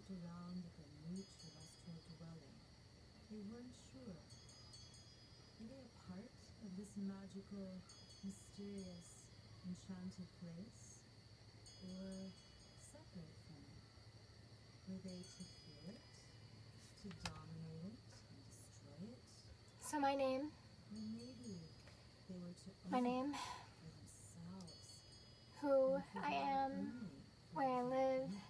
looked around at the neat terrestrial dwelling. They weren't sure. Were they a part of this magical, mysterious, enchanted place? Or separate from it? Were they to fear it? To dominate it and destroy it? So my name, Or maybe they were to my own name, it for themselves who and for I them am, only for where I their live. gift.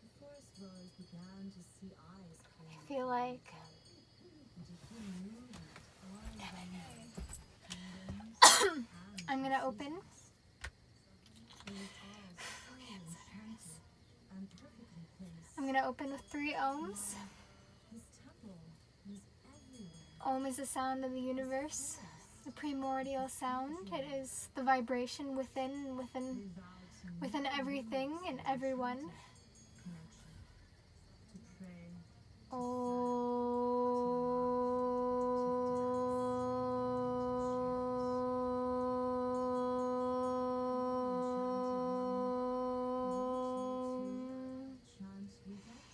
The forest dwellers began to see eyes I feel like and to hear movement all around them. Kingdoms and I'm gonna open. It was all so enchanted and perfectly placed. I'm gonna open with 3 ohms. This temple was everywhere. Ohm is the sound of the universe, the primordial sound. It is the vibration within everything and everyone. Connection. To pray. Chant with us.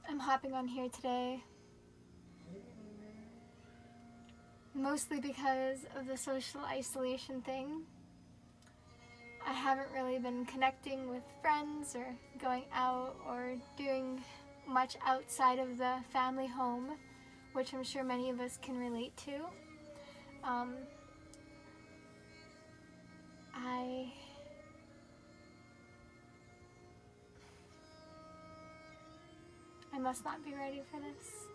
I'm hopping on here today mostly because of the social isolation thing. I haven't really been connecting with friends or going out or doing much outside of the family home, which I'm sure many of us can relate to. I must not be ready for this.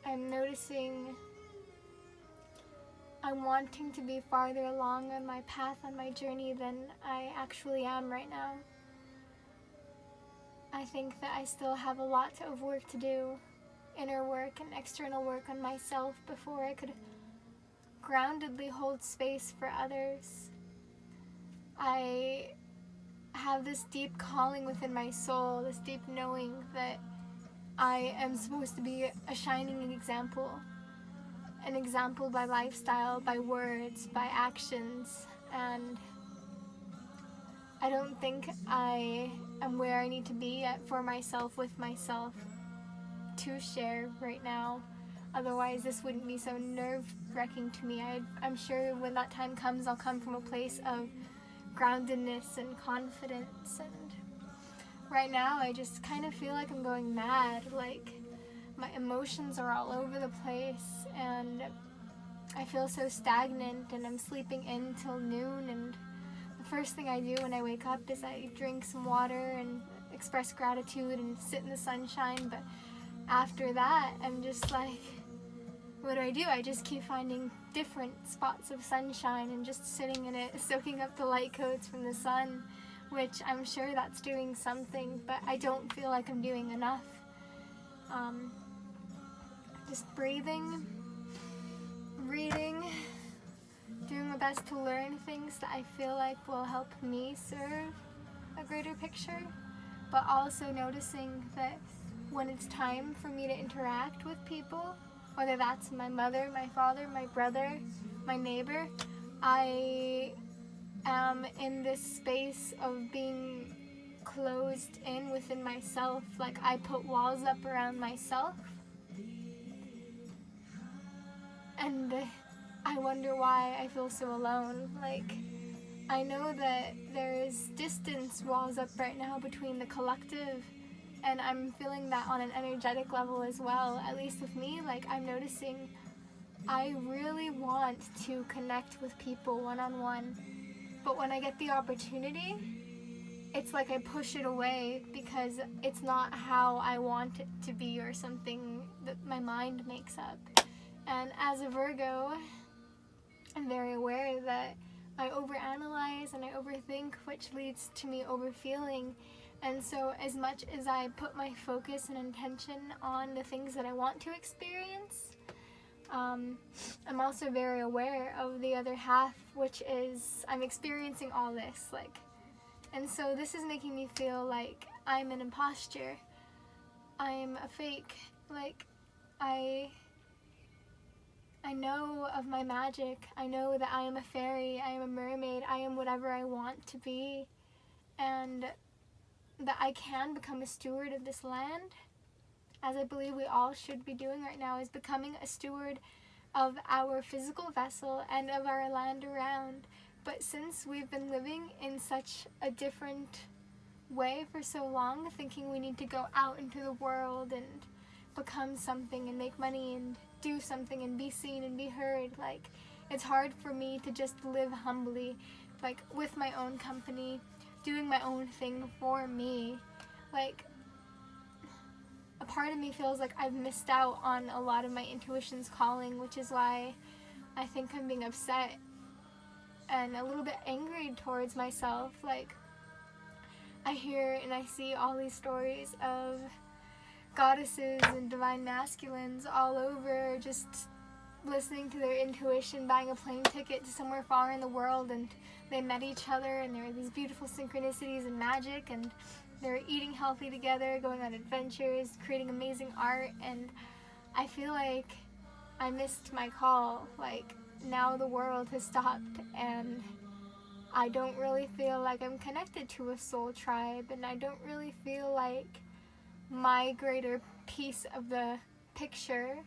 I'm noticing I'm wanting to be farther along on my path, on my journey, than I actually am right now. I think that I still have a lot of work to do, inner work and external work on myself, before I could groundedly hold space for others. I have this deep calling within my soul, this deep knowing that I am supposed to be a shining example. An example by lifestyle, by words, by actions, and I don't think I am where I need to be at for myself, with myself, to share right now. Otherwise, this wouldn't be so nerve-wracking to me. I'm sure when that time comes, I'll come from a place of groundedness and confidence. And right now, I just kind of feel like I'm going mad. Like, my emotions are all over the place, and I feel so stagnant, and I'm sleeping in till noon. And the first thing I do when I wake up is I drink some water and express gratitude and sit in the sunshine. But after that, I'm just like, what do? I just keep finding different spots of sunshine and just sitting in it, soaking up the light codes from the sun, which I'm sure that's doing something, but I don't feel like I'm doing enough. Just breathing, reading, doing my best to learn things that I feel like will help me serve a greater picture, but also noticing that when it's time for me to interact with people, whether that's my mother, my father, my brother, my neighbor, I am in this space of being closed in within myself. Like, I put walls up around myself, and I wonder why I feel so alone. Like, I know that there's distance walls up right now between the collective, and I'm feeling that on an energetic level as well. At least with me, like, I'm noticing I really want to connect with people one-on-one, but when I get the opportunity, it's like I push it away because it's not how I want it to be, or something that my mind makes up. And as a Virgo, I'm very aware that I overanalyze and I overthink, which leads to me overfeeling. And so as much as I put my focus and intention on the things that I want to experience, I'm also very aware of the other half, which is I'm experiencing all this, like, and so this is making me feel like I'm an imposter. I'm a fake. Like, I know of my magic. I know that I am a fairy, I am a mermaid, I am whatever I want to be, and that I can become a steward of this land, as I believe we all should be doing right now, is becoming a steward of our physical vessel and of our land around. But since we've been living in such a different way for so long, thinking we need to go out into the world and become something and make money and do something and be seen and be heard, like, it's hard for me to just live humbly, like, with my own company, doing my own thing for me. Like, a part of me feels like I've missed out on a lot of my intuition's calling, which is why I think I'm being upset and a little bit angry towards myself. Like, I hear and I see all these stories of goddesses and divine masculines all over, just listening to their intuition, buying a plane ticket to somewhere far in the world, and they met each other, and there are these beautiful synchronicities and magic, and they're eating healthy together, going on adventures, creating amazing art. And I feel like I missed my call. Like, now the world has stopped, and I don't really feel like I'm connected to a soul tribe, and I don't really feel like my greater piece of the picture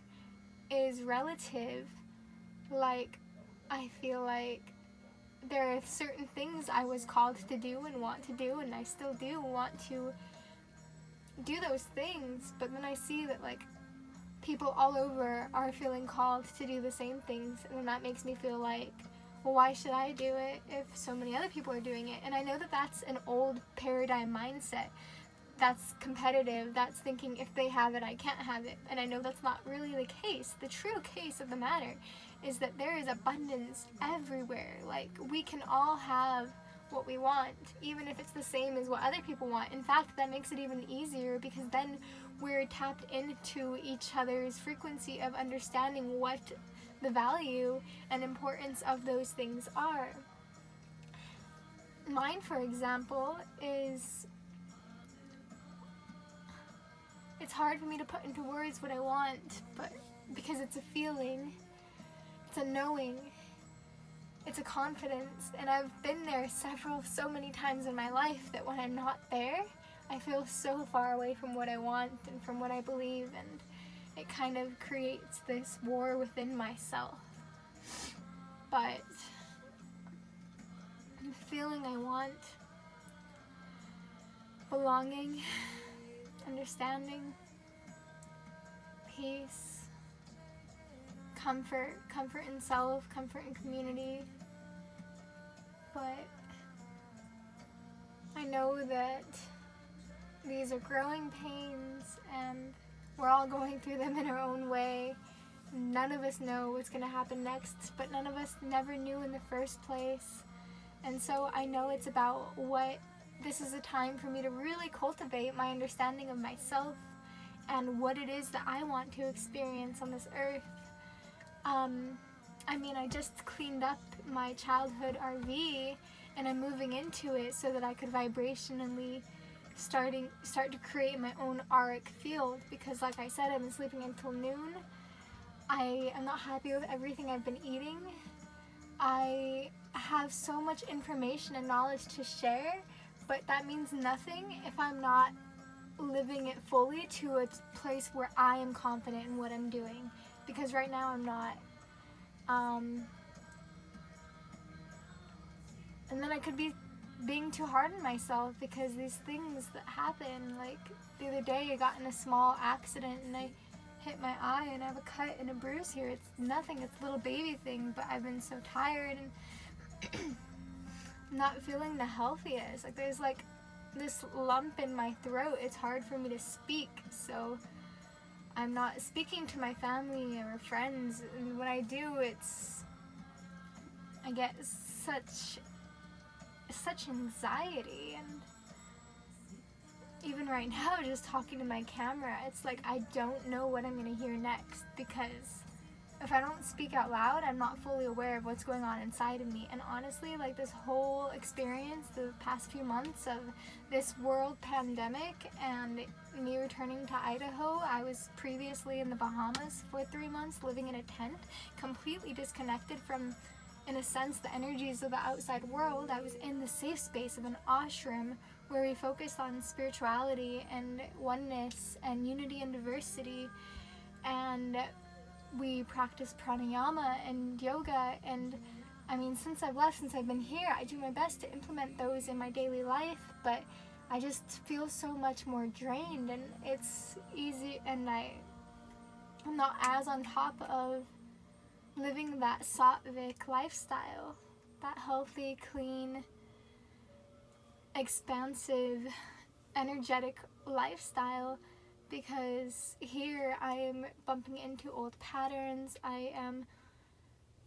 is relative. Like, I feel like there are certain things I was called to do and want to do, and I still do want to do those things, but then I see that, like, people all over are feeling called to do the same things, and then that makes me feel like, well, why should I do it if so many other people are doing it? And I know that that's an old paradigm mindset. That's competitive. That's thinking if they have it, I can't have it. And I know that's not really the case. The true case of the matter is that there is abundance everywhere. Like, we can all have what we want, even if it's the same as what other people want. In fact, that makes it even easier, because then we're tapped into each other's frequency of understanding what the value and importance of those things are. Mine, for example, is, it's hard for me to put into words what I want, but because it's a feeling, it's a knowing, it's a confidence, and I've been there so many times in my life that when I'm not there, I feel so far away from what I want and from what I believe, and it kind of creates this war within myself. But I'm feeling I want belonging, understanding, peace, comfort in self, comfort in community. But I know that these are growing pains, and we're all going through them in our own way. None of us know what's going to happen next, but none of us never knew in the first place. And so I know it's about this is a time for me to really cultivate my understanding of myself and what it is that I want to experience on this earth. I just cleaned up my childhood RV, and I'm moving into it so that I could vibrationally start to create my own auric field, because, like I said, I've been sleeping until noon. I am not happy with everything I've been eating. I have so much information and knowledge to share, but that means nothing if I'm not living it fully to a place where I am confident in what I'm doing, because right now I'm not. And then I could be being too hard on myself because these things that happen, like the other day I got in a small accident and I hit my eye and I have a cut and a bruise here. It's nothing, it's a little baby thing, but I've been so tired and not feeling the healthiest. Like there's like this lump in my throat. It's hard for me to speak, so I'm not speaking to my family or friends, and when I do, I get such anxiety. And even right now, just talking to my camera, it's like I don't know what I'm gonna hear next, because if I don't speak out loud, I'm not fully aware of what's going on inside of me. And honestly, like this whole experience, the past few months of this world pandemic and me returning to Idaho, I was previously in the Bahamas for 3 months, living in a tent, completely disconnected from, in a sense, the energies of the outside world. I was in the safe space of an ashram where we focused on spirituality and oneness and unity and diversity, and we practice pranayama and yoga. And I mean, since I've been here, I do my best to implement those in my daily life, but I just feel so much more drained, and it's easy, and I'm not as on top of living that sattvic lifestyle, that healthy, clean, expansive, energetic lifestyle, because here I am bumping into old patterns. I am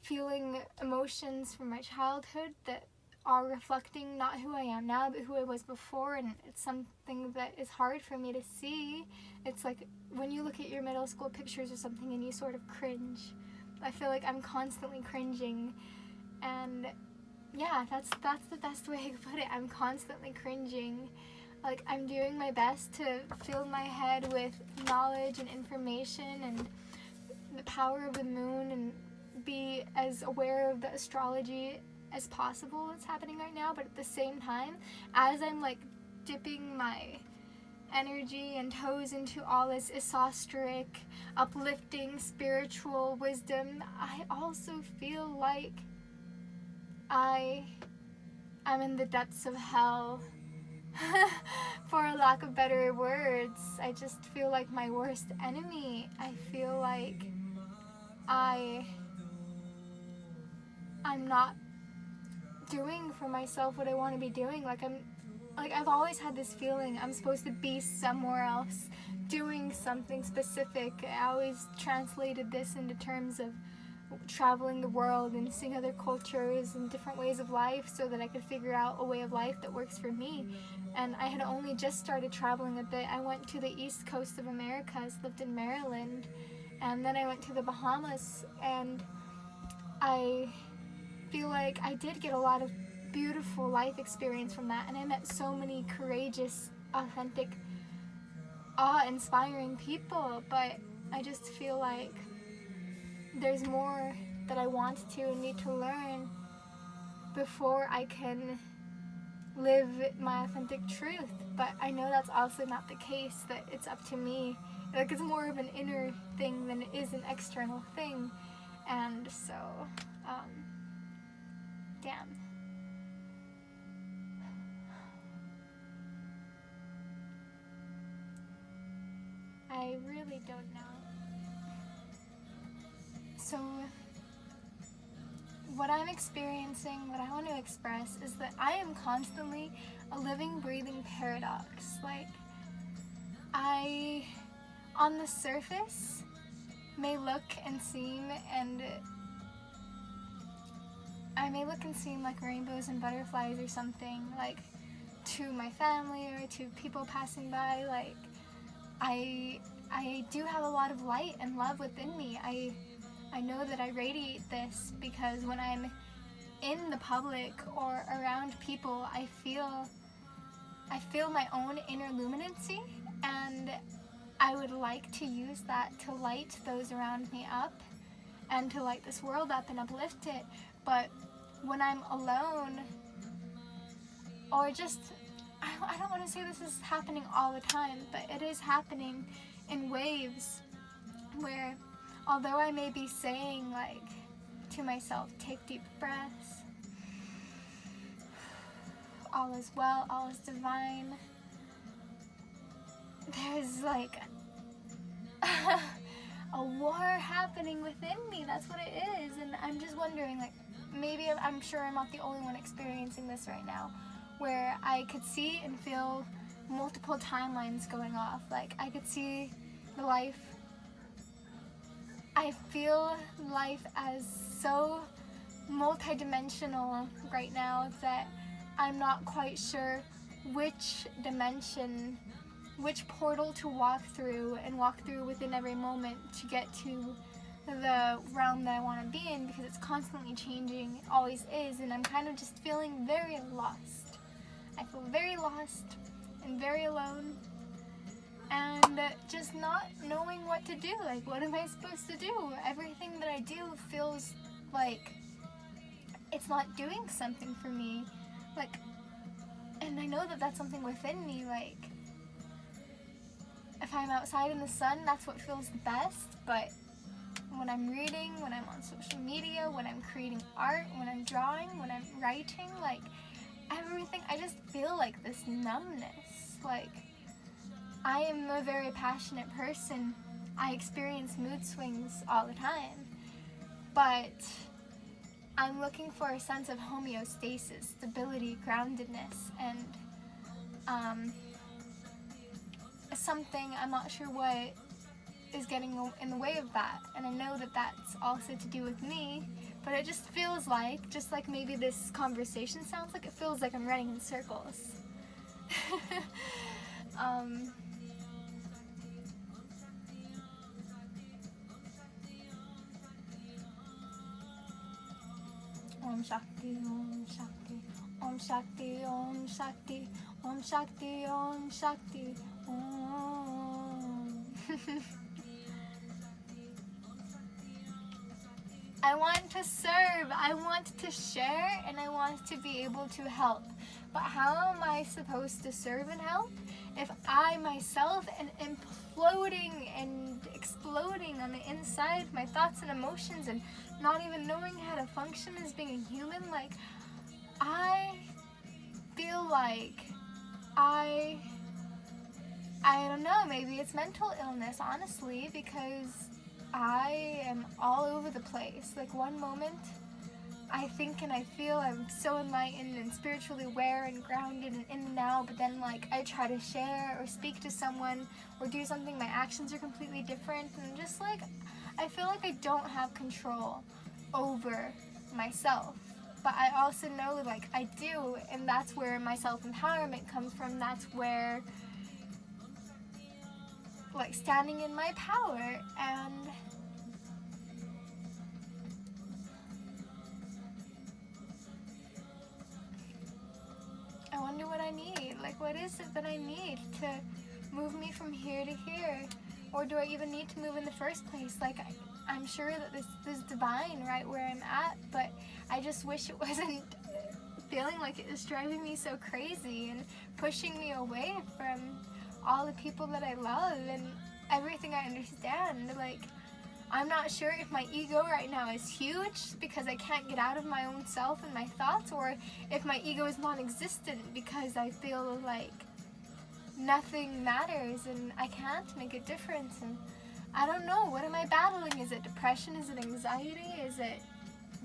feeling emotions from my childhood that are reflecting not who I am now, but who I was before, and it's something that is hard for me to see. It's like when you look at your middle school pictures or something and you sort of cringe. I feel like I'm constantly cringing, and yeah, that's the best way I could put it. I'm constantly cringing. Like, I'm doing my best to fill my head with knowledge and information and the power of the moon, and be as aware of the astrology as possible that's happening right now. But at the same time, as I'm like dipping my energy and toes into all this esoteric, uplifting, spiritual wisdom, I also feel like I am in the depths of hell. For a lack of better words, I just feel like my worst enemy. I feel like I'm not doing for myself what I want to be doing. I've always had this feeling I'm supposed to be somewhere else, doing something specific. I always translated this into terms of traveling the world and seeing other cultures and different ways of life so that I could figure out a way of life that works for me. And I had only just started traveling a bit. I went to the east coast of Americas, lived in Maryland, and then I went to the Bahamas, and I feel like I did get a lot of beautiful life experience from that, and I met so many courageous, authentic, awe-inspiring people. But I just feel like there's more that I want to and need to learn before I can live my authentic truth. But I know that's also not the case, that it's up to me. Like, it's more of an inner thing than it is an external thing. And so, damn. I really don't know. So, what I'm experiencing, what I want to express, is that I am constantly a living, breathing paradox. Like, I, on the surface, may look and seem like rainbows and butterflies or something, like, to my family or to people passing by. Like, I do have a lot of light and love within me. I know that I radiate this because when I'm in the public or around people, I feel my own inner luminancy, and I would like to use that to light those around me up and to light this world up and uplift it. But when I'm alone, or just, I don't want to say this is happening all the time, but it is happening in waves where, although I may be saying, like, to myself, take deep breaths, all is well, all is divine. There's like a war happening within me. That's what it is. And I'm just wondering, like, maybe I'm sure I'm not the only one experiencing this right now, where I could see and feel multiple timelines going off. Like, I could see the life, I feel life as so multidimensional right now that I'm not quite sure which dimension, which portal to walk through within every moment to get to the realm that I want to be in, because it's constantly changing, it always is, and I'm kind of just feeling very lost. I feel very lost and very alone, and just not knowing what to do. Like, what am I supposed to do? Everything that I do feels like it's not doing something for me. Like, and I know that that's something within me. Like, if I'm outside in the sun, that's what feels the best, but when I'm reading, when I'm on social media, when I'm creating art, when I'm drawing, when I'm writing, like, everything, I just feel like this numbness. Like, I am a very passionate person. I experience mood swings all the time, but I'm looking for a sense of homeostasis, stability, groundedness, and something, I'm not sure what is getting in the way of that, and I know that that's also to do with me, but it just feels like, just like maybe this conversation sounds like, it feels like I'm running in circles. Om Shakti, Om Shakti, Om Shakti, Om Shakti, Om Shakti, Om Shakti, Om. I want to serve, I want to share, and I want to be able to help. But how am I supposed to serve and help if I myself am imploding and exploding on the inside, my thoughts and emotions, and not even knowing how to function as being a human? Like, I feel like I don't know, maybe it's mental illness, honestly, because I am all over the place. Like, one moment I think and I feel I'm so enlightened and spiritually aware and grounded and in the now, but then, like, I try to share or speak to someone or do something, my actions are completely different, and just like, I feel like I don't have control over myself. But I also know, like, I do, and that's where my self-empowerment comes from. That's where, like, standing in my power. And I wonder what I need. Like, what is it that I need to move me from here to here? Or do I even need to move in the first place? Like, I'm sure that this is divine right where I'm at, but I just wish it wasn't feeling like it was driving me so crazy and pushing me away from all the people that I love and everything I understand. Like, I'm not sure if my ego right now is huge because I can't get out of my own self and my thoughts, or if my ego is non-existent because I feel like nothing matters and I can't make a difference. And I don't know, what am I battling? Is it depression? Is it anxiety? Is it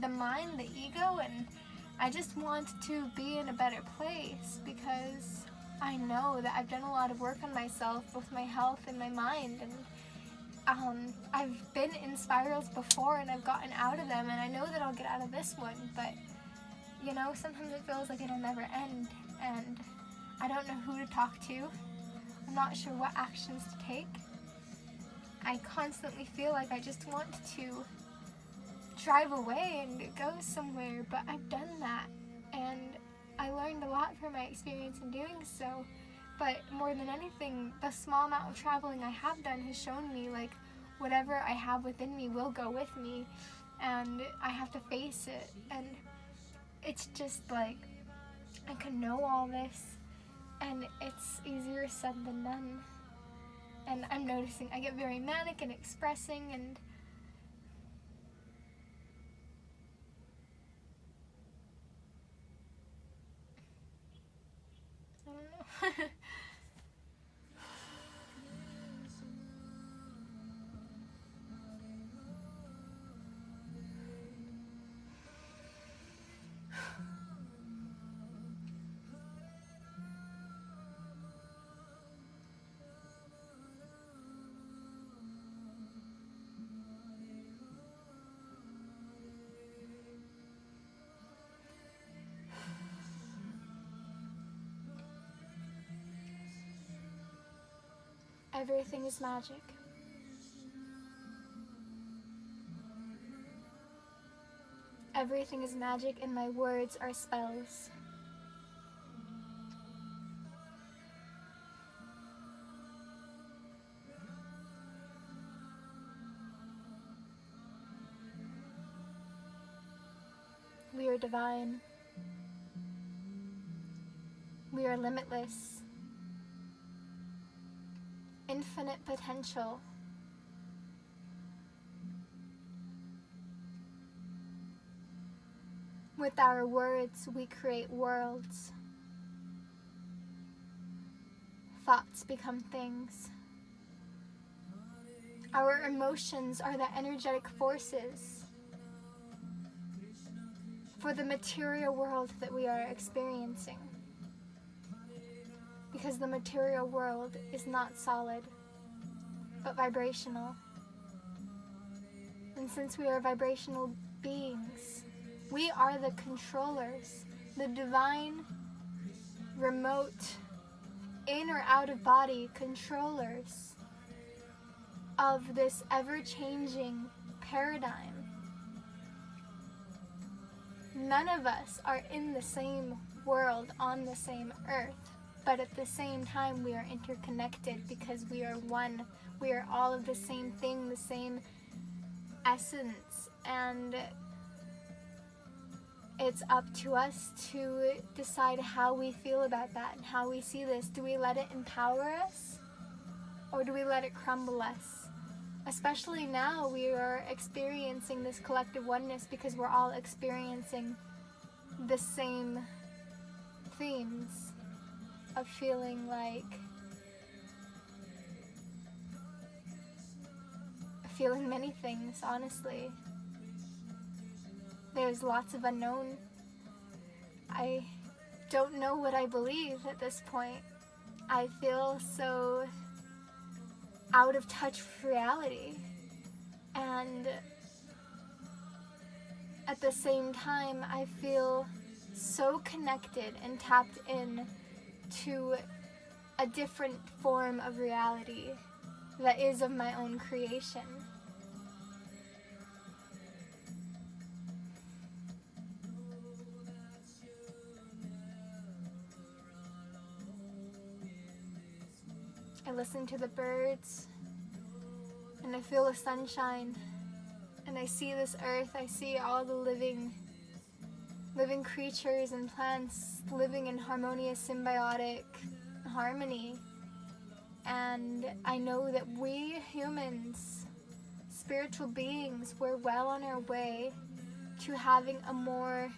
the mind, the ego? And I just want to be in a better place because I know that I've done a lot of work on myself, both my health and my mind, and I've been in spirals before and I've gotten out of them, and I know that I'll get out of this one, but, you know, sometimes it feels like it'll never end, and I don't know who to talk to. I'm not sure what actions to take. I constantly feel like I just want to drive away and go somewhere, but I've done that, and I learned a lot from my experience in doing so. But more than anything, the small amount of traveling I have done has shown me, like, whatever I have within me will go with me, and I have to face it. And it's just like, I can know all this, and it's easier said than done. And I'm noticing I get very manic and expressing, and Everything is magic. Everything is magic, and my words are spells. We are divine. We are limitless. Infinite potential. With our words, we create worlds. Thoughts become things. Our emotions are the energetic forces for the material world that we are experiencing. Because the material world is not solid, but vibrational. And since we are vibrational beings, we are the controllers, the divine, remote, in or out of body controllers of this ever-changing paradigm. None of us are in the same world on the same earth, but at the same time we are interconnected because we are one. We are all of the same thing, the same essence, and it's up to us to decide how we feel about that and how we see this. Do we let it empower us, or do we let it crumble us? Especially now, we are experiencing this collective oneness because we're all experiencing the same themes of feeling many things, honestly. There's lots of unknown. I don't know what I believe at this point. I feel so out of touch with reality. And at the same time, I feel so connected and tapped in to a different form of reality that is of my own creation. I listen to the birds, and I feel the sunshine, and I see this earth. I see all the living creatures and plants living in harmonious, symbiotic harmony. And I know that we humans, spiritual beings, we're well on our way to having a more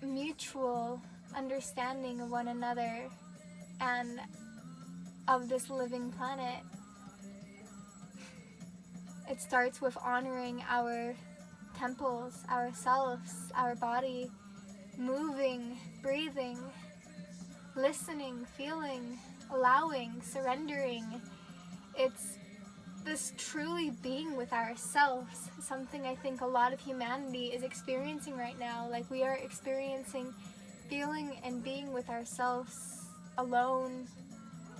mutual understanding of one another and of this living planet. It starts with honoring our temples, ourselves, our body, moving, breathing, listening, feeling, allowing, surrendering. It's this truly being with ourselves, something I think a lot of humanity is experiencing right now. Like, we are experiencing feeling and being with ourselves alone,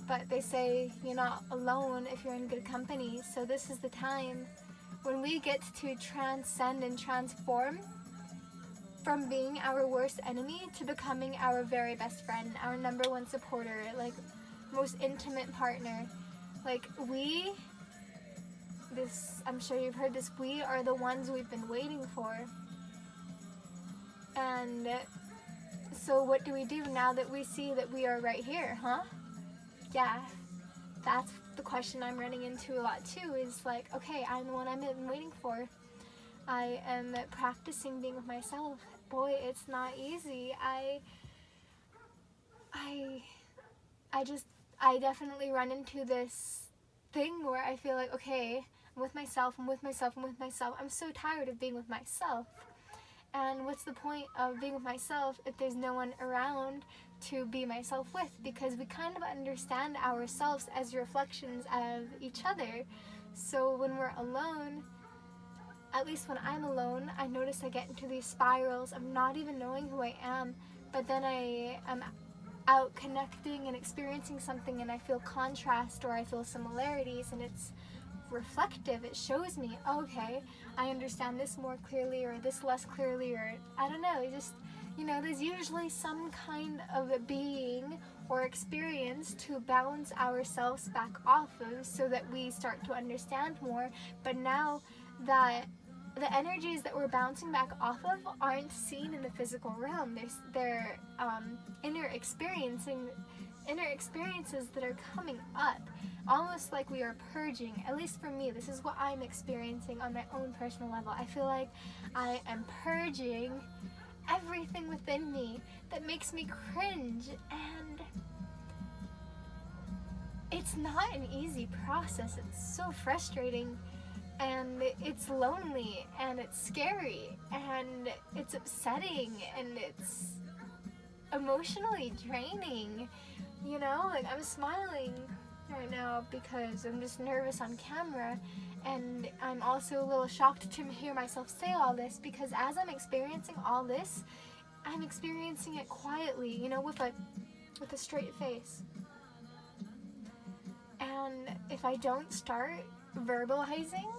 but they say you're not alone if you're in good company. So this is the time when we get to transcend and transform from being our worst enemy to becoming our very best friend, our number one supporter, like most intimate partner. Like, I'm sure you've heard this, we are the ones we've been waiting for. And so what do we do now that we see that we are right here, huh? Yeah, that's the question I'm running into a lot too, is like, okay, I'm the one I've been waiting for. I am practicing being with myself. Boy, it's not easy. I definitely run into this thing where I feel like, okay, I'm with myself. I'm so tired of being with myself. And what's the point of being with myself if there's no one around to be myself with? Because we kind of understand ourselves as reflections of each other. So when we're alone, at least when I'm alone, I notice I get into these spirals of not even knowing who I am. But then I am out connecting and experiencing something and I feel contrast or I feel similarities, and it's reflective. It shows me, okay, I understand this more clearly or this less clearly, or I don't know, just, there's usually some kind of a being or experience to bounce ourselves back off of so that we start to understand more. But now that the energies that we're bouncing back off of aren't seen in the physical realm, they're inner experiences that are coming up, almost like we are purging. At least for me, this is what I'm experiencing on my own personal level. I feel like I am purging everything within me that makes me cringe, and it's not an easy process. It's so frustrating, and it's lonely, and it's scary, and it's upsetting, and it's emotionally draining. Like, I'm smiling right now because I'm just nervous on camera, and I'm also a little shocked to hear myself say all this, because as I'm experiencing all this, I'm experiencing it quietly, with a straight face. And if I don't start verbalizing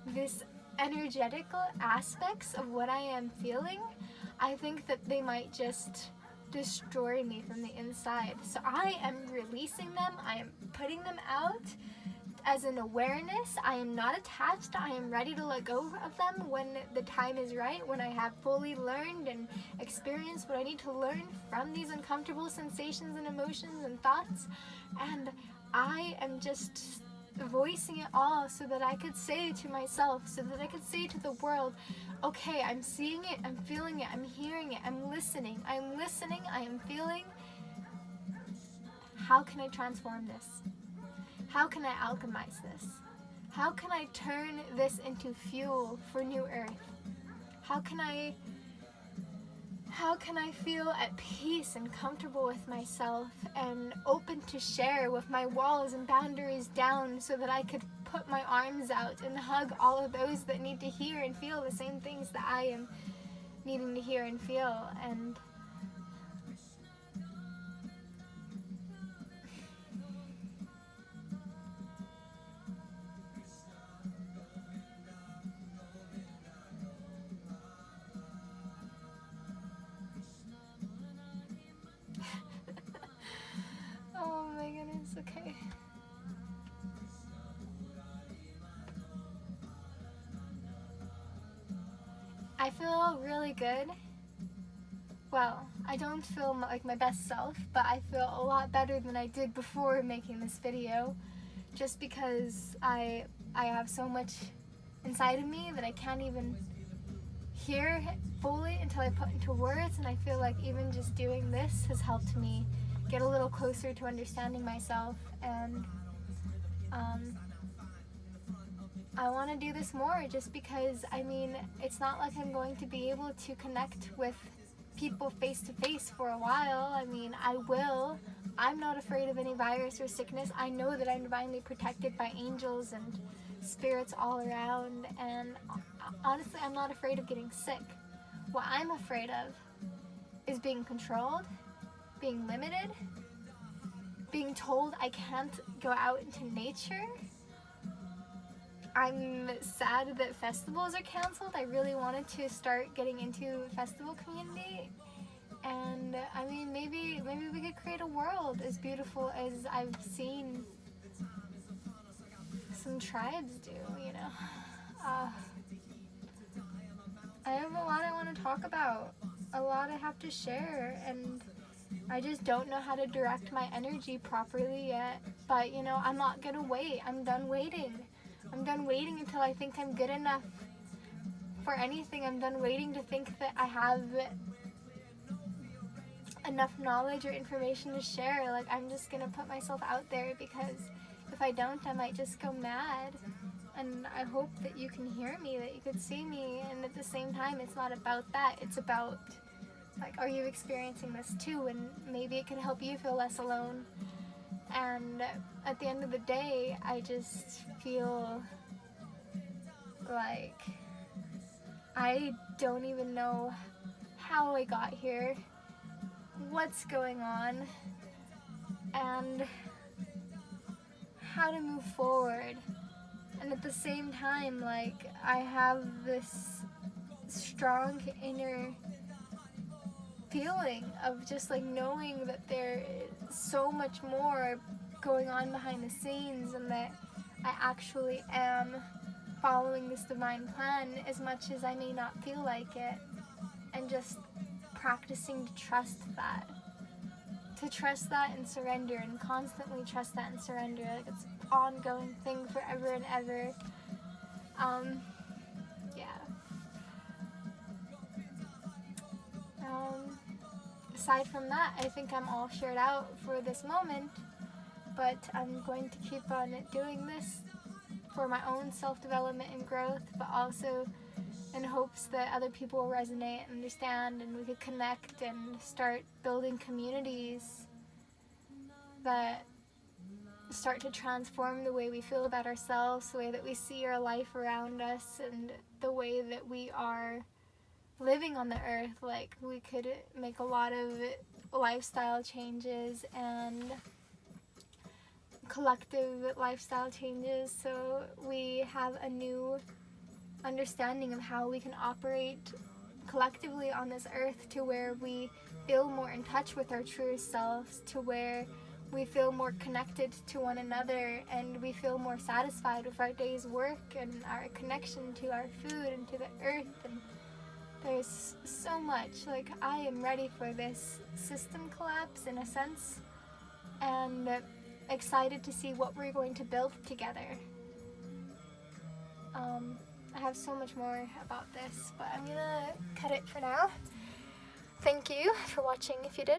this energetical aspects of what I am feeling, I think that they might just destroy me from the inside. So I am releasing them. I am putting them out as an awareness. I am not attached. I am ready to let go of them when the time is right, when I have fully learned and experienced what I need to learn from these uncomfortable sensations and emotions and thoughts. And I am just voicing it all so that I could say to myself, so that I could say to the world, okay, I'm seeing it, I'm feeling it, I'm hearing it, I'm listening, I am feeling. How can I transform this? How can I alchemize this? How can I turn this into fuel for new earth? How can I feel at peace and comfortable with myself and open to share with my walls and boundaries down, so that I could put my arms out and hug all of those that need to hear and feel the same things that I am needing to hear and feel? And oh my goodness, okay. I feel really good. Well, I don't feel like my best self, but I feel a lot better than I did before making this video, just because I have so much inside of me that I can't even hear fully until I put into words, and I feel like even just doing this has helped me get a little closer to understanding myself. And I want to do this more, just because, it's not like I'm going to be able to connect with people face to face for a while. I will. I'm not afraid of any virus or sickness. I know that I'm divinely protected by angels and spirits all around, and honestly, I'm not afraid of getting sick. What I'm afraid of is being controlled, being limited, being told I can't go out into nature. I'm sad that festivals are canceled. I really wanted to start getting into festival community, and maybe we could create a world as beautiful as I've seen some tribes do. I have a lot I want to talk about, a lot I have to share, and I just don't know how to direct my energy properly yet. But I'm not gonna wait. I'm done waiting. I'm done waiting until I think I'm good enough for anything. I'm done waiting to think that I have enough knowledge or information to share. Like, I'm just gonna put myself out there, because if I don't, I might just go mad. And I hope that you can hear me, that you could see me, and at the same time, it's not about that. It's about, like, are you experiencing this too? And maybe it can help you feel less alone. And at the end of the day, I just feel like I don't even know how I got here. what's going on and how to move forward. And at the same time, like, I have this strong inner feeling of just like knowing that there is so much more going on behind the scenes, and that I actually am following this divine plan as much as I may not feel like it, and just practicing to trust that. To trust that and surrender, and constantly trust that and surrender. Like, it's an ongoing thing forever and ever. Yeah. Aside from that, I think I'm all shared out for this moment, but I'm going to keep on doing this for my own self-development and growth, but also in hopes that other people will resonate and understand, and we could connect and start building communities that start to transform the way we feel about ourselves, the way that we see our life around us, and the way that we are living on the earth. Like, we could make a lot of lifestyle changes and collective lifestyle changes, so we have a new understanding of how we can operate collectively on this earth, to where we feel more in touch with our truest selves, to where we feel more connected to one another, and we feel more satisfied with our day's work and our connection to our food and to the earth. And there's so much. Like, I am ready for this system collapse in a sense, and excited to see what we're going to build together. I have so much more about this, but I'm gonna cut it for now. Thank you for watching if you did.